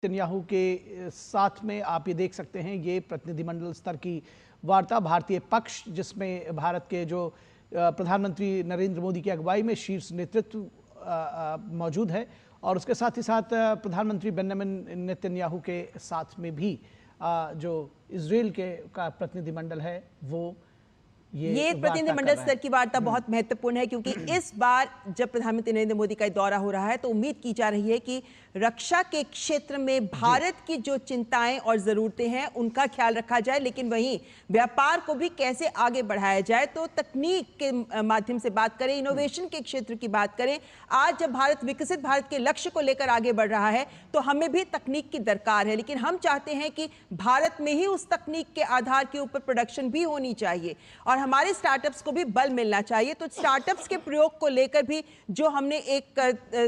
Netanyahu के साथ में आप ये देख सकते हैं, ये प्रतिनिधिमंडल स्तर की वार्ता, भारतीय पक्ष जिसमें भारत के जो प्रधानमंत्री नरेंद्र मोदी की अगुवाई में शीर्ष नेतृत्व मौजूद है और उसके साथ ही साथ प्रधानमंत्री बेंजामिन नेतन्याहू के साथ में भी जो इजराइल के का प्रतिनिधिमंडल है वो ये प्रतिनिधिमंडल स्तर की वार्ता बहुत महत्वपूर्ण है, क्योंकि इस बार जब प्रधानमंत्री नरेंद्र मोदी का दौरा हो रहा है तो उम्मीद की जा रही है कि रक्षा के क्षेत्र में भारत की जो चिंताएं और जरूरतें हैं उनका ख्याल रखा जाए, लेकिन वहीं व्यापार को भी कैसे आगे बढ़ाया जाए। तो तकनीक के माध्यम से बात करें, इनोवेशन के क्षेत्र की बात करें, आज जब भारत विकसित भारत के लक्ष्य को लेकर आगे बढ़ रहा है तो हमें भी तकनीक की दरकार है, लेकिन हम चाहते हैं कि भारत में ही उस तकनीक के आधार के ऊपर प्रोडक्शन भी होनी चाहिए और हमारे स्टार्टअप्स को भी बल मिलना चाहिए। तो स्टार्टअप्स के प्रयोग को लेकर भी जो हमने एक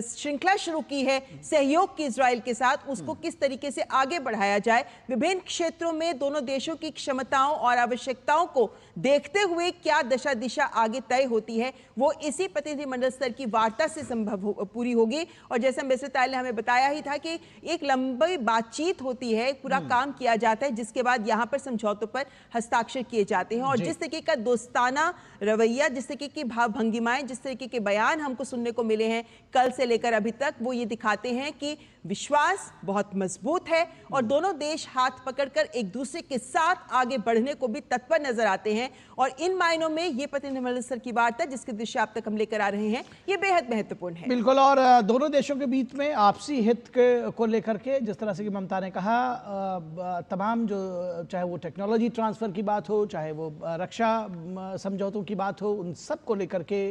श्रृंखला शुरू की है सहयोग की इजराइल के साथ, उसको किस तरीके से आगे बढ़ाया जाए, विभिन्न क्षेत्रों में दोनों देशों की क्षमताओं और आवश्यकताओं को देखते हुए क्या दशा दिशा आगे तय होती है, वो इसी प्रतिनिधिमंडल स्तर की वार्ता से संभव पूरी होगी। और जैसा एम्बेसडर तायल ने हमें बताया ही था कि एक लंबी बातचीत होती है, पूरा काम किया जाता है, जिसके बाद यहाँ पर समझौतों पर हस्ताक्षर किए जाते हैं और जिस तरीके का दोस्ताना रवैया, जिस तरीके की भाव भंगिमाएं, जिस तरीके के बयान हमको सुनने को मिले हैं कल से लेकर अभी तक, वो ये दिखाते हैं कि विश्वास बहुत मजबूत है और दोनों देश हाथ पकड़कर एक दूसरे के साथ आगे बढ़ने को भी तत्पर नजर आते हैं। और इन मायनों में ये प्रतिनिधिमंडल स्तर की वार्ता जिसके दृश्य आप तक हम लेकर आ रहे हैं, ये बेहद महत्वपूर्ण है। बिल्कुल, और दोनों देशों के बीच में आपसी हित को लेकर के जिस तरह से कि ममता ने कहा, तमाम जो चाहे वो टेक्नोलॉजी ट्रांसफर की बात हो, चाहे वो रक्षा समझौतों की बात हो, उन सब को लेकर के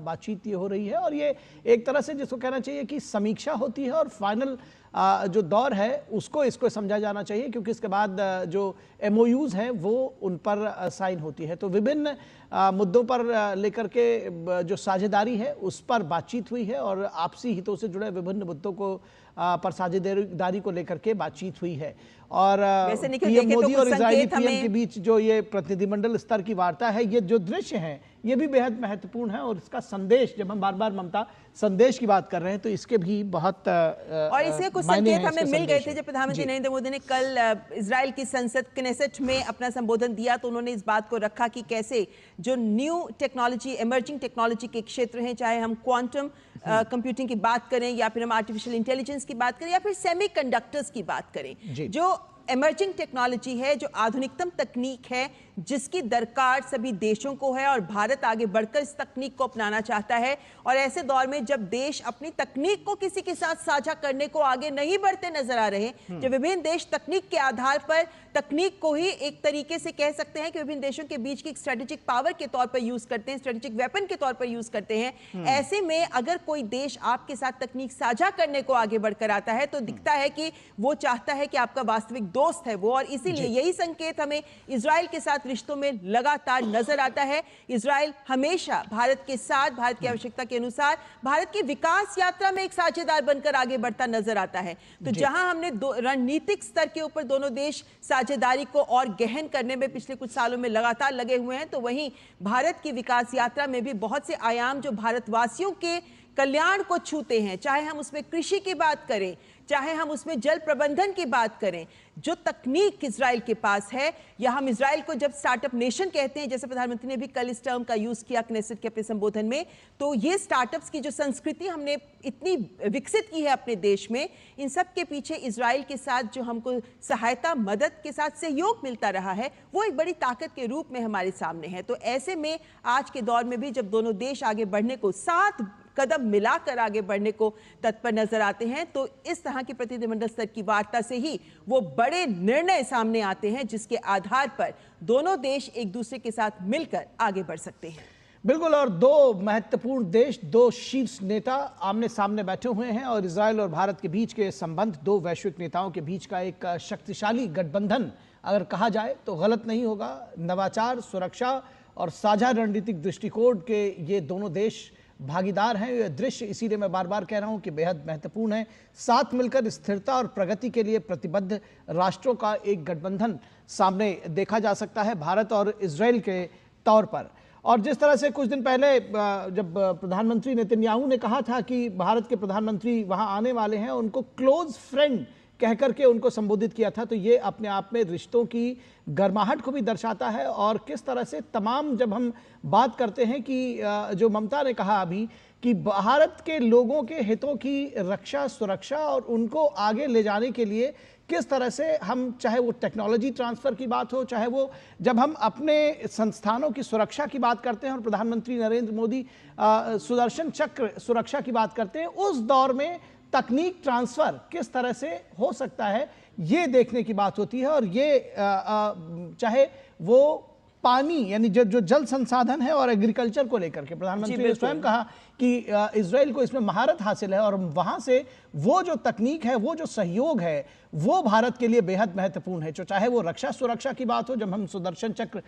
बातचीत ये हो रही है और ये एक तरह से जिसको कहना चाहिए कि समीक्षा होती है और फाइनल जो दौर है इसको समझा जाना चाहिए, क्योंकि इसके बाद जो MOUs हैं वो उन पर साइन होती है। तो विभिन्न मुद्दों पर लेकर के जो साझेदारी है उस पर बातचीत हुई है और आपसी हितों से जुड़े विभिन्न मुद्दों को पर साझेदारी को लेकर के बातचीत हुई है। और पीएम मोदी और इजरायली पीएम के बीच जो ये प्रतिनिधिमंडल स्तर की वार्ता है, ये जो दृश्य है ये भी बेहद महत्वपूर्ण है और इसका संदेश, जब हम बार बार ममता संदेश की बात कर रहे हैं तो इसके भी बहुत और इसके कुछ संकेत हमें मिल गए थे। जब प्रधानमंत्री नरेंद्र मोदी ने कल इजराइल की संसद क्नेसेट में अपना संबोधन दिया तो उन्होंने इस बात को रखा कि कैसे जो न्यू टेक्नोलॉजी, इमर्जिंग टेक्नोलॉजी के क्षेत्र हैं, चाहे हम क्वांटम कंप्यूटिंग की बात करें या फिर हम आर्टिफिशियल इंटेलिजेंस की बात करें या फिर सेमीकंडक्टर्स की बात करें, जो इमर्जिंग टेक्नोलॉजी है, जो आधुनिकतम तकनीक है जिसकी दरकार सभी देशों को है और भारत आगे बढ़कर इस तकनीक को अपनाना चाहता है। और ऐसे दौर में जब देश अपनी तकनीक को किसी के साथ साझा करने को आगे नहीं बढ़ते नजर आ रहे, जब विभिन्न देश तकनीक के आधार पर तकनीक को ही एक तरीके से कह सकते हैं कि विभिन्न देशों के बीच की स्ट्रेटेजिक पावर के तौर पर यूज करते हैं, स्ट्रेटेजिक वेपन के तौर पर यूज करते हैं, ऐसे में अगर कोई देश आपके साथ तकनीक साझा करने को आगे बढ़कर आता है तो दिखता है कि वो चाहता है कि आपका वास्तविक दोस्त है वो। और इसीलिए यही संकेत हमें इजराइल के साथ रिश्तों में लगातार नजर आता है। इजराइल हमेशा भारत के साथ, भारत की आवश्यकता के अनुसार भारत की विकास यात्रा में एक साझेदार बनकर आगे बढ़ता नजर आता है। तो जहां हमने रणनीतिक स्तर के ऊपर दोनों देश साझेदारी को और गहन करने में पिछले कुछ सालों में लगातार लगे हुए हैं, तो वहीं भारत की विकास यात्रा में भी बहुत से आयाम जो भारतवासियों के कल्याण को छूते हैं, चाहे हम उसमें कृषि की बात करें, चाहे हम उसमें जल प्रबंधन की बात करें, जो तकनीक इजराइल के पास है, या हम इजराइल को जब स्टार्टअप नेशन कहते हैं, जैसे प्रधानमंत्री ने भी कल इस टर्म का यूज किया क्नेसेट के अपने संबोधन में, तो ये स्टार्टअप्स की जो संस्कृति हमने इतनी विकसित की है अपने देश में, इन सब के पीछे इजराइल के साथ जो हमको सहायता, मदद के साथ सहयोग मिलता रहा है, वो एक बड़ी ताकत के रूप में हमारे सामने है। तो ऐसे में आज के दौर में भी जब दोनों देश आगे बढ़ने को, साथ कदम मिलाकर आगे बढ़ने को तत्पर नजर आते हैं, तो इस तरह की प्रतिनिधिमंडल स्तर की वार्ता से ही वो बड़े निर्णय सामने आते हैं जिसके आधार पर दोनों देश एक दूसरे के साथ मिलकर आगे बढ़ सकते हैं। बिल्कुल, और दो महत्वपूर्ण देश, दो शीर्ष नेता आमने सामने बैठे हुए हैं और इजराइल और भारत के बीच के संबंध दो वैश्विक नेताओं के बीच का एक शक्तिशाली गठबंधन अगर कहा जाए तो गलत नहीं होगा। नवाचार, सुरक्षा और साझा रणनीतिक दृष्टिकोण के ये दोनों देश भागीदार हैं। यह दृश्य, इसीलिए मैं बार बार कह रहा हूं कि बेहद महत्वपूर्ण है। साथ मिलकर स्थिरता और प्रगति के लिए प्रतिबद्ध राष्ट्रों का एक गठबंधन सामने देखा जा सकता है भारत और इजराइल के तौर पर। और जिस तरह से कुछ दिन पहले जब प्रधानमंत्री नेतन्याहू ने कहा था कि भारत के प्रधानमंत्री वहां आने वाले हैं, उनको क्लोज फ्रेंड कह करके उनको संबोधित किया था। तो ये अपने आप में रिश्तों की गर्माहट को भी दर्शाता है, और किस तरह से तमाम, जब हम बात करते हैं कि जो ममता ने कहा अभी कि भारत के लोगों के हितों की रक्षा, सुरक्षा और उनको आगे ले जाने के लिए किस तरह से हम, चाहे वो टेक्नोलॉजी ट्रांसफर की बात हो, चाहे वो जब हम अपने संस्थानों की सुरक्षा की बात करते हैं और प्रधानमंत्री नरेंद्र मोदी सुदर्शन चक्र सुरक्षा की बात करते हैं, उस दौर में तकनीक ट्रांसफर किस तरह से हो सकता है, ये देखने की बात होती है। और ये चाहे वो पानी, यानी जो जल संसाधन है और एग्रीकल्चर को लेकर के प्रधानमंत्री ने स्वयं कहा कि इजराइल को इसमें महारत हासिल है, और वहां से वो जो तकनीक है, वो जो सहयोग है, वो भारत के लिए बेहद महत्वपूर्ण है। जो चाहे वो रक्षा सुरक्षा की बात हो, जब हम सुदर्शन चक्र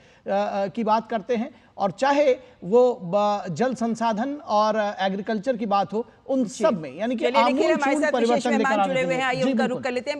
की बात करते हैं, और चाहे वो जल संसाधन और एग्रीकल्चर की बात हो, उन सब में यानी कि आमूल चूल परिवर्तन लेकर आने के लिए। आइए उनका रुख कर लेते हैं।